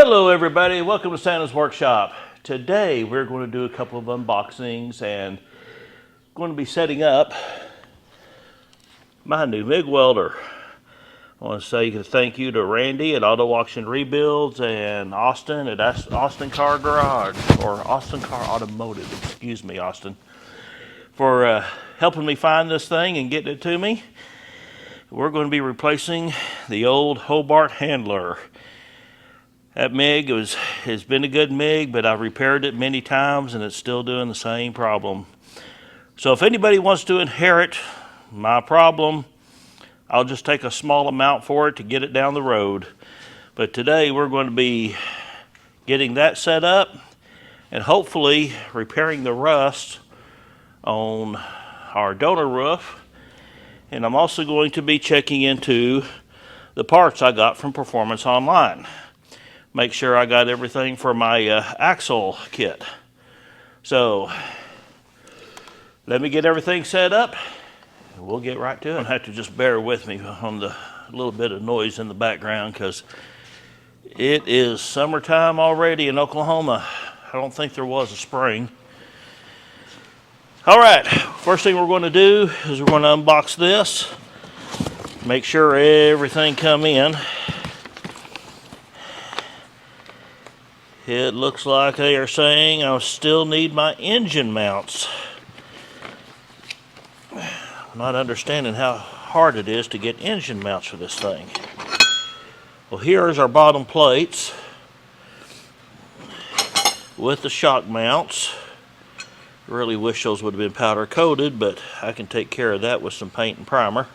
Hello everybody, welcome to Santa's Workshop. Today we're going to do a couple of unboxings and going to be setting up my new MIG welder. I want to say thank you to Randy at Auto Auction Rebuilds and Austin at Austin Car Garage, or Austin Car Automotive, excuse me Austin, for helping me find this thing and getting it to me. We're going to be replacing the old Hobart handler. That MIG has been a good MIG, but I've repaired it many times and it's still doing the same problem. So if anybody wants to inherit my problem, I'll just take a small amount for it to get it down the road. But today we're going to be getting that set up and hopefully repairing the rust on our donor roof. And I'm also going to be checking into the parts I got from Performance Online. Make sure I got everything for my axle kit. So let me get everything set up and we'll get right to it. You'll have to just bear with me on the little bit of noise in the background because it is summertime already in Oklahoma. I don't think there was a spring. All right, first thing we're going to do is we're going to unbox this, make sure everything come in. It looks like they are saying I still need my engine mounts. I'm not understanding how hard it is to get engine mounts for this thing. Well, here's our bottom plates with the shock mounts. Really wish those would have been powder coated, but I can take care of that with some paint and primer.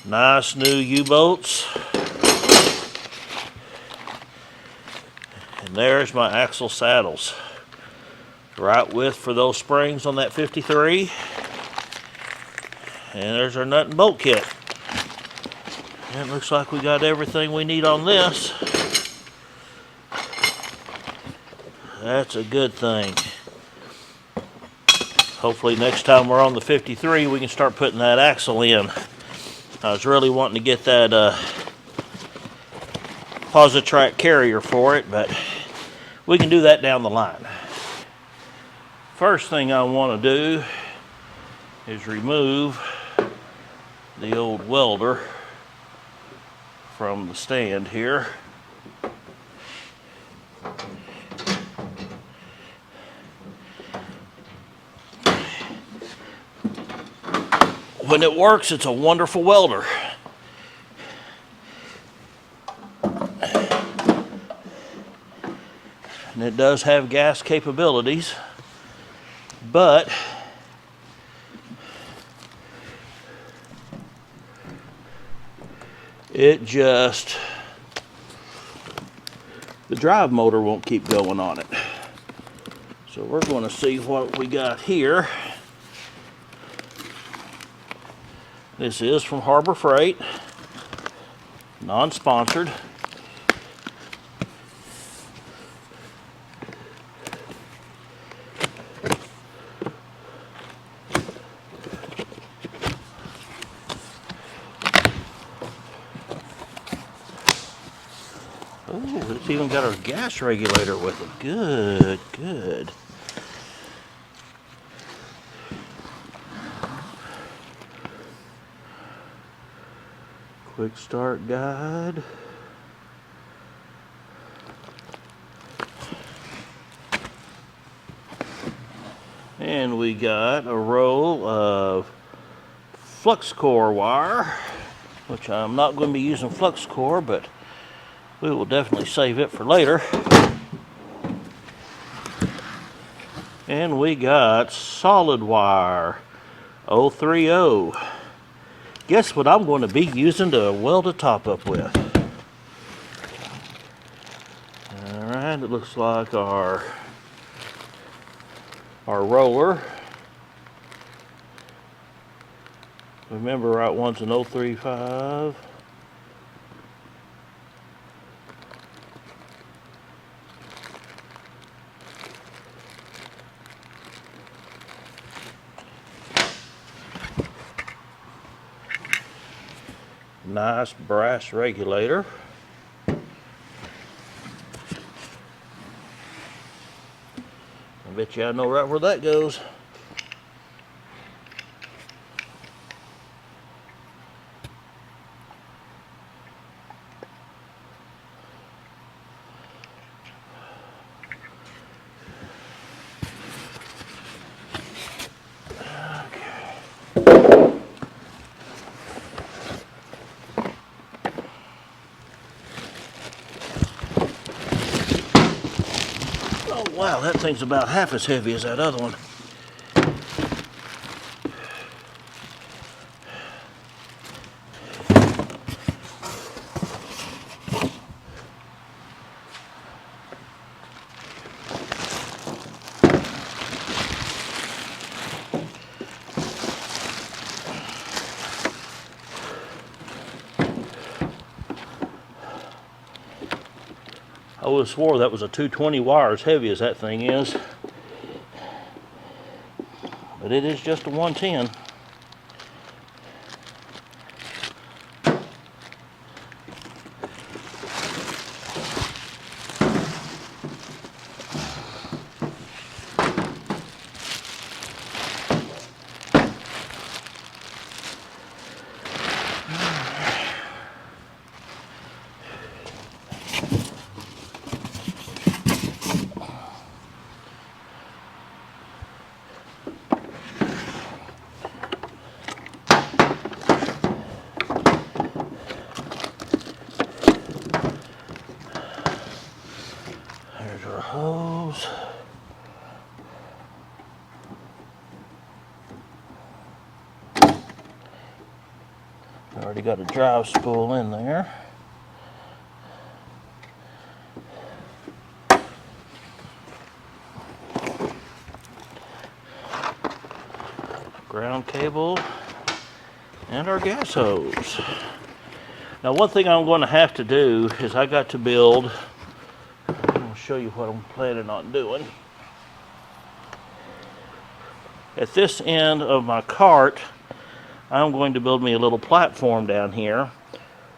Nice new U-bolts. And there's my axle saddles. Right width for those springs on that 53. And there's our nut and bolt kit. And it looks like we got everything we need on this. That's a good thing. Hopefully next time we're on the 53 we can start putting that axle in. I was really wanting to get that Positrack carrier for it, but we can do that down the line. First thing I want to do is remove the old welder from the stand here. When it works, it's a wonderful welder. And it does have gas capabilities, but it just, the drive motor won't keep going on it. So we're going to see what we got here. This is from Harbor Freight, non-sponsored. Oh, it's even got our gas regulator with it. Good, good. Quick start guide. And we got a roll of flux core wire, which I'm not going to be using flux core, but we will definitely save it for later. And we got solid wire 030. Guess what I'm going to be using to weld a top up with. Alright, it looks like our roller. Remember, right one's an 035. Nice brass regulator. I bet you I know right where that goes. Oh wow, that thing's about half as heavy as that other one. I would have swore that was a 220 wire, as heavy as that thing is. But it is just a 110. There's our hose. Already got a drive spool in there. Ground cable and our gas hose. Now one thing I'm going to have to do is I got to build, I'll show you what I'm planning on doing. At this end of my cart, I'm going to build me a little platform down here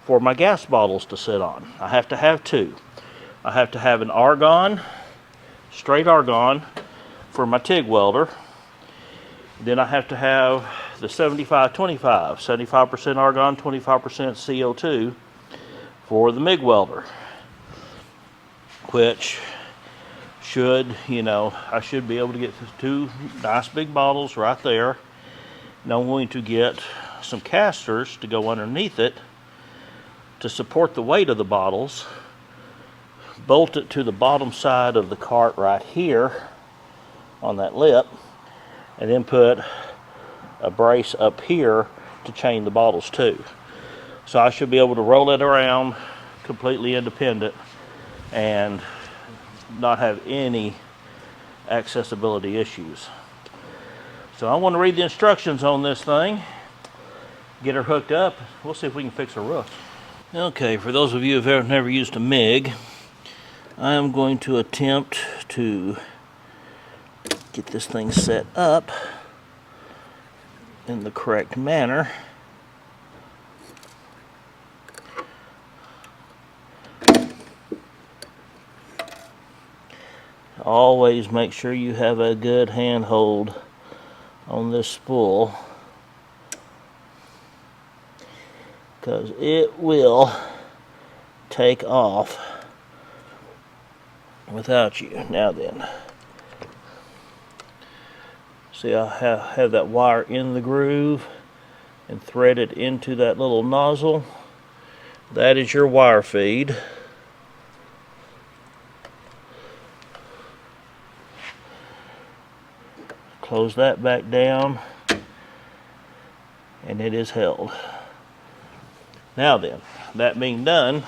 for my gas bottles to sit on. I have to have two. I have to have an argon, straight argon, for my TIG welder. Then I have to have the 75-25, 75% argon, 25% CO2 for the MIG welder, which should, I should be able to get two nice big bottles right there. And I'm going to get some casters to go underneath it to support the weight of the bottles, bolt it to the bottom side of the cart right here on that lip, and then put a brace up here to chain the bottles to. So I should be able to roll it around completely independent and not have any accessibility issues. So I want to read the instructions on this thing, get her hooked up. We'll see if we can fix her roof. Okay, for those of you who have never used a MIG, I am going to attempt to get this thing set up in the correct manner. Always make sure you have a good handhold on this spool, because it will take off without you. Now then, see, I have that wire in the groove and threaded into that little nozzle. That is your wire feed. Close that back down, and it is held. Now then, that being done,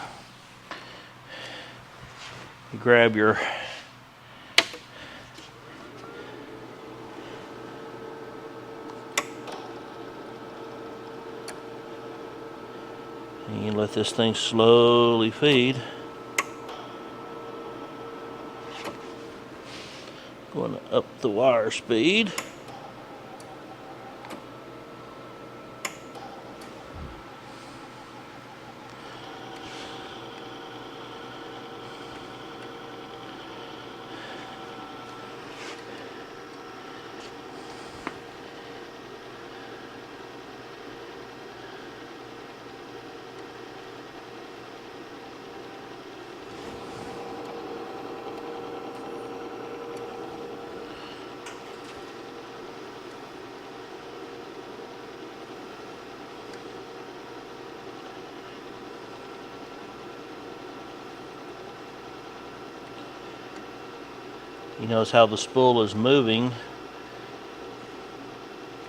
you grab your and you let this thing slowly feed. Going to up the wire speed. You notice how the spool is moving,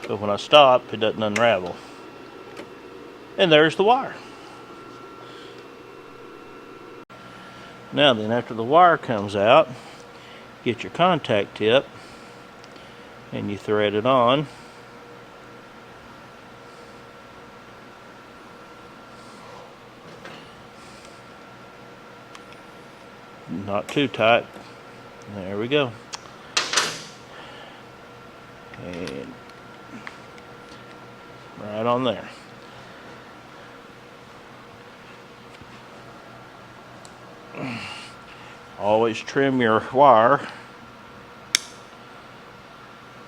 but when I stop, it doesn't unravel. And there's the wire. Now then, after the wire comes out, get your contact tip and you thread it on. Not too tight. There we go. And right on there. Always trim your wire.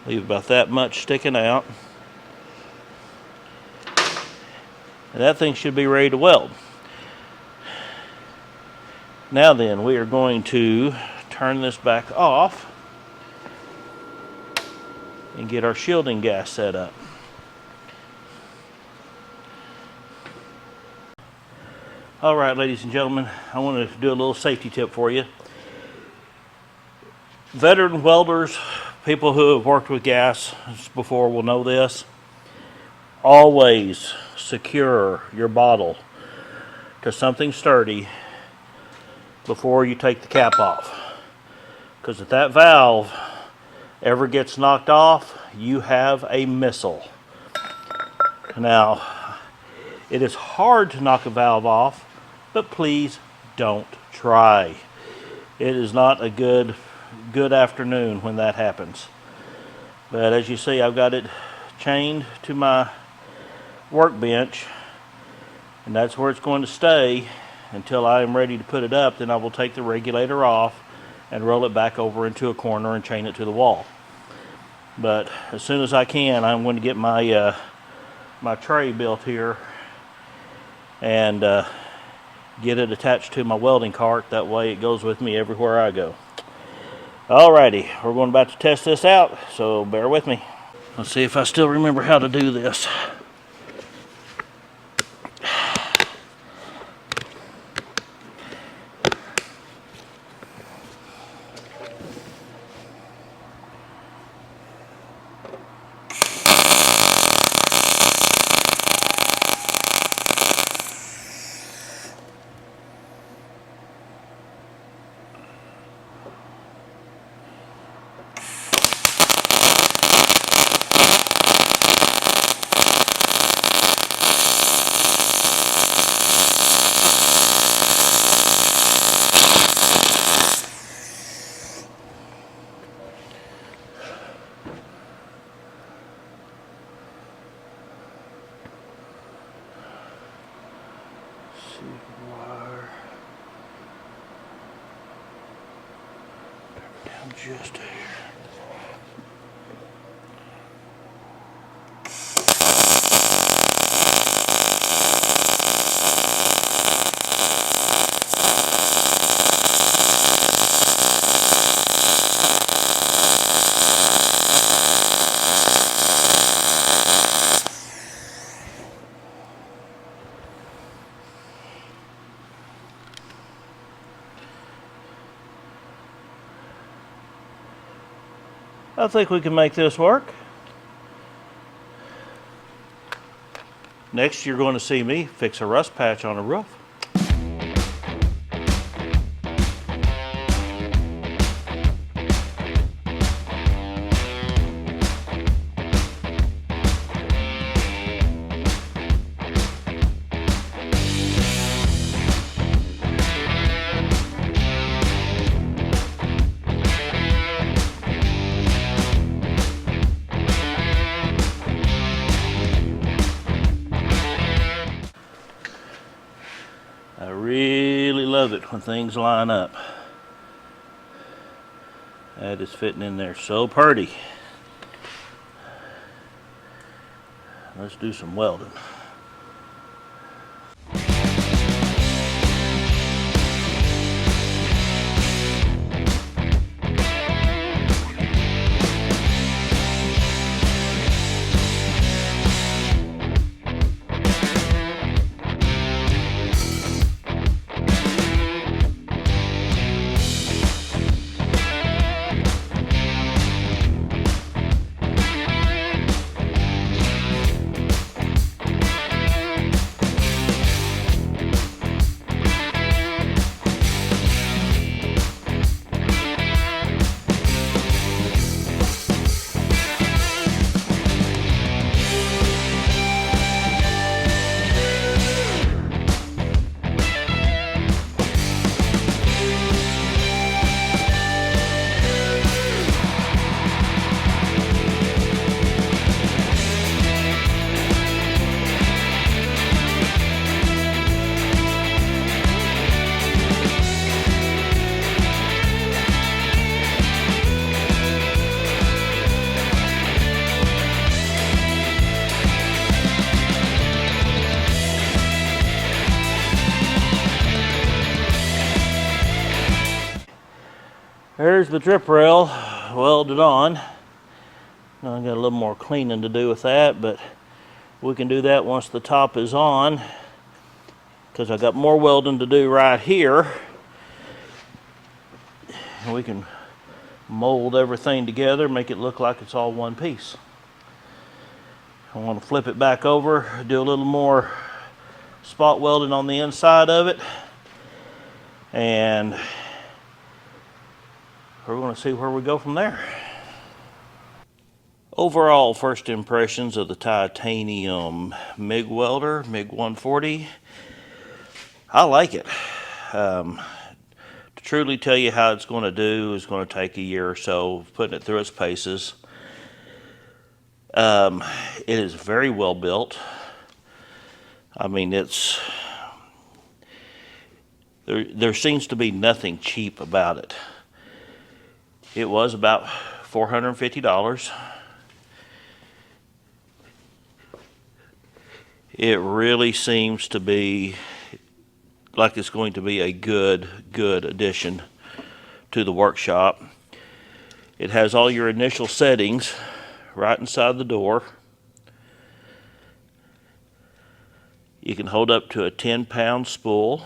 Leave about that much sticking out. And that thing should be ready to weld. Now then, we are going to turn this back off and get our shielding gas set up. Alright, ladies and gentlemen, I want to do a little safety tip for you. Veteran welders, people who have worked with gas before will know this. Always secure your bottle to something sturdy before you take the cap off. Because if that valve ever gets knocked off, you have a missile. Now, it is hard to knock a valve off, but please don't try. It is not a good afternoon when that happens. But as you see, I've got it chained to my workbench, and that's where it's going to stay until I am ready to put it up. Then I will take the regulator off and roll it back over into a corner and chain it to the wall. But as soon as I can, I'm going to get my my tray built here and get it attached to my welding cart. That way it goes with me everywhere I go. Alrighty, we're going about to test this out, so bear with me. Let's see if I still remember how to do this. Wire. Down just here. I think we can make this work. Next, you're going to see me fix a rust patch on a roof. I really love it when things line up. That is fitting in there so pretty. Let's do some welding. there's the drip rail welded on. Now I got a little more cleaning to do with that, but we can do that once the top is on, because I got more welding to do right here. And we can mold everything together, make it look like it's all one piece. I want to flip it back over, do a little more spot welding on the inside of it, and we're going to see where we go from there. Overall, first impressions of the titanium MIG welder, MIG 140. I like it. To truly tell you how it's going to do is going to take a year or so, putting it through its paces. It is very well built. I mean, there seems to be nothing cheap about it. It was about $450. It really seems to be like it's going to be a good addition to the workshop. It has all your initial settings right inside the door. You can hold up to a 10-pound spool,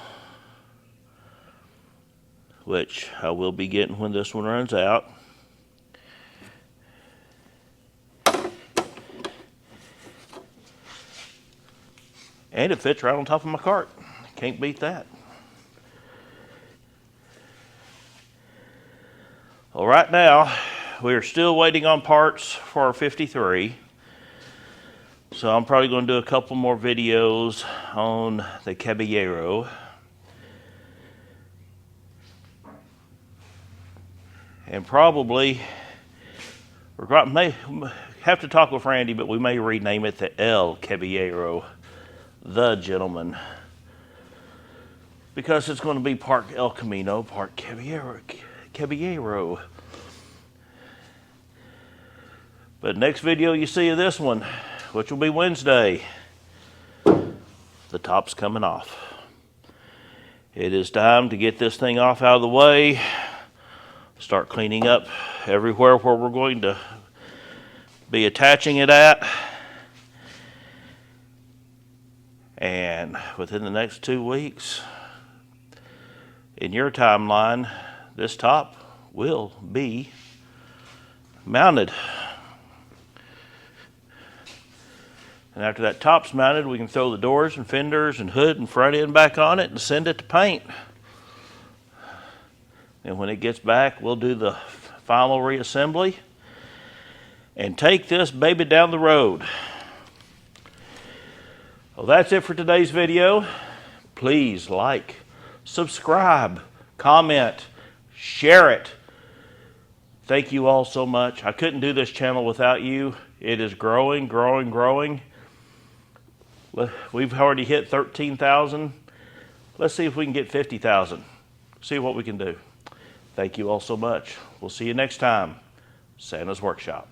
which I will be getting when this one runs out. And it fits right on top of my cart. Can't beat that. Well, right now, we're still waiting on parts for our 53. So I'm probably going to do a couple more videos on the Caballero. And probably, we may have to talk with Randy, but we may rename it the El Caballero, the gentleman. Because it's going to be part El Camino, part Caballero. But next video you see of this one, which will be Wednesday, the top's coming off. It is time to get this thing off out of the way, start cleaning up everywhere where we're going to be attaching it at. And within the next 2 weeks, in your timeline, this top will be mounted. And after that top's mounted, we can throw the doors and fenders and hood and front end back on it and send it to paint. And when it gets back, we'll do the final reassembly and take this baby down the road. Well, that's it for today's video. Please like, subscribe, comment, share it. Thank you all so much. I couldn't do this channel without you. It is growing. We've already hit 13,000. Let's see if we can get 50,000. See what we can do. Thank you all so much. We'll see you next time. Santa's Workshop.